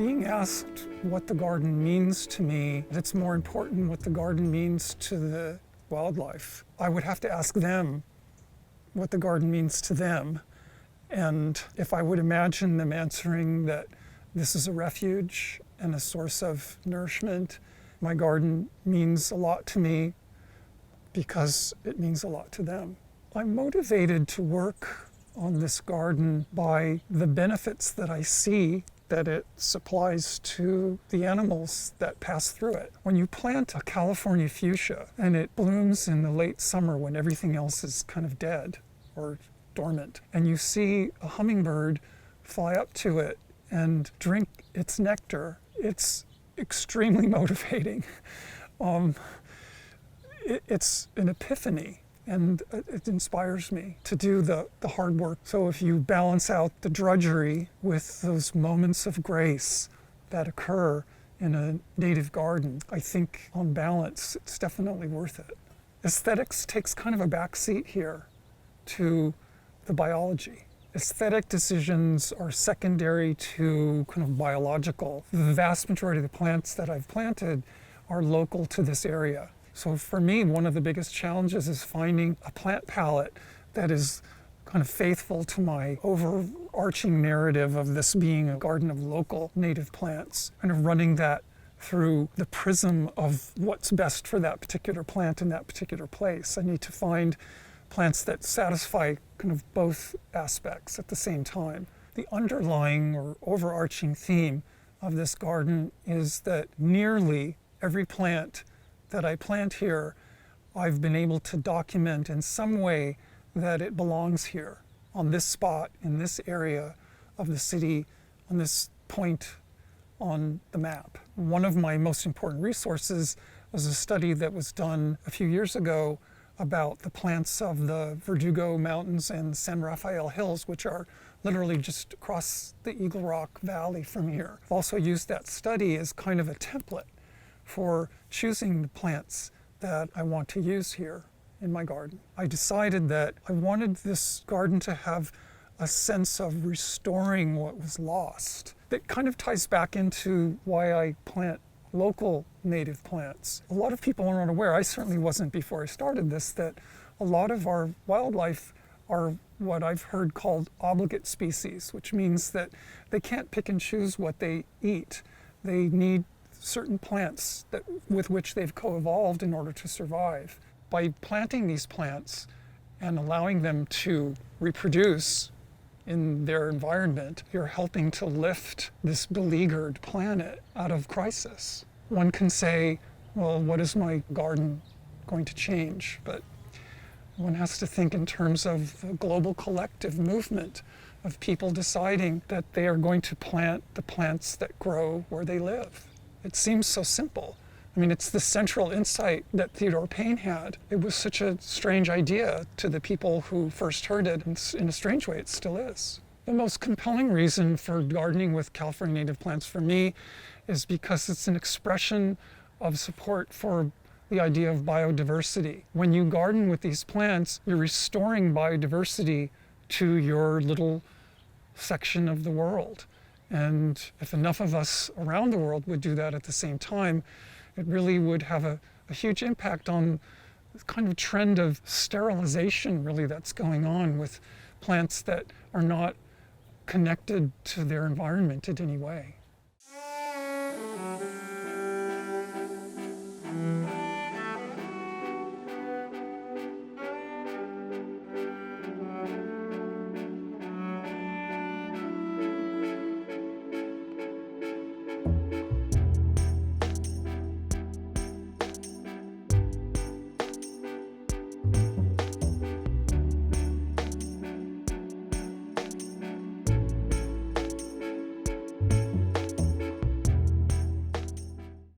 being asked what the garden means to me, it's more important what the garden means to the wildlife. I would have to ask them what the garden means to them. And if I would imagine them answering that this is a refuge and a source of nourishment, my garden means a lot to me because it means a lot to them. I'm motivated to work on this garden by the benefits that I see that it supplies to the animals that pass through it. When you plant a California fuchsia and it blooms in the late summer when everything else is kind of dead or dormant, and you see a hummingbird fly up to it and drink its nectar, it's extremely motivating. It's an epiphany. And it inspires me to do the hard work. So if you balance out the drudgery with those moments of grace that occur in a native garden, I think on balance, it's definitely worth it. Aesthetics takes kind of a backseat here to the biology. Aesthetic decisions are secondary to kind of biological. The vast majority of the plants that I've planted are local to this area. So for me, one of the biggest challenges is finding a plant palette that is kind of faithful to my overarching narrative of this being a garden of local native plants, kind of running that through the prism of what's best for that particular plant in that particular place. I need to find plants that satisfy kind of both aspects at the same time. The underlying or overarching theme of this garden is that nearly every plant that I plant here, I've been able to document in some way that it belongs here, on this spot, in this area of the city, on this point on the map. One of my most important resources was a study that was done a few years ago about the plants of the Verdugo Mountains and San Rafael Hills, which are literally just across the Eagle Rock Valley from here. I've also used that study as kind of a template for choosing the plants that I want to use here in my garden. I decided that I wanted this garden to have a sense of restoring what was lost. That kind of ties back into why I plant local native plants. A lot of people are not aware, I certainly wasn't before I started this, that a lot of our wildlife are what I've heard called obligate species, which means that they can't pick and choose what they eat. They need certain plants with which they've co-evolved in order to survive. By planting these plants and allowing them to reproduce in their environment, you're helping to lift this beleaguered planet out of crisis. One can say, well, what is my garden going to change? But one has to think in terms of a global collective movement of people deciding that they are going to plant the plants that grow where they live. It seems so simple. I mean, it's the central insight that Theodore Payne had. It was such a strange idea to the people who first heard it, and in a strange way, it still is. The most compelling reason for gardening with California native plants for me is because it's an expression of support for the idea of biodiversity. When you garden with these plants, you're restoring biodiversity to your little section of the world. And if enough of us around the world would do that at the same time, it really would have a huge impact on the kind of trend of sterilization really that's going on with plants that are not connected to their environment in any way.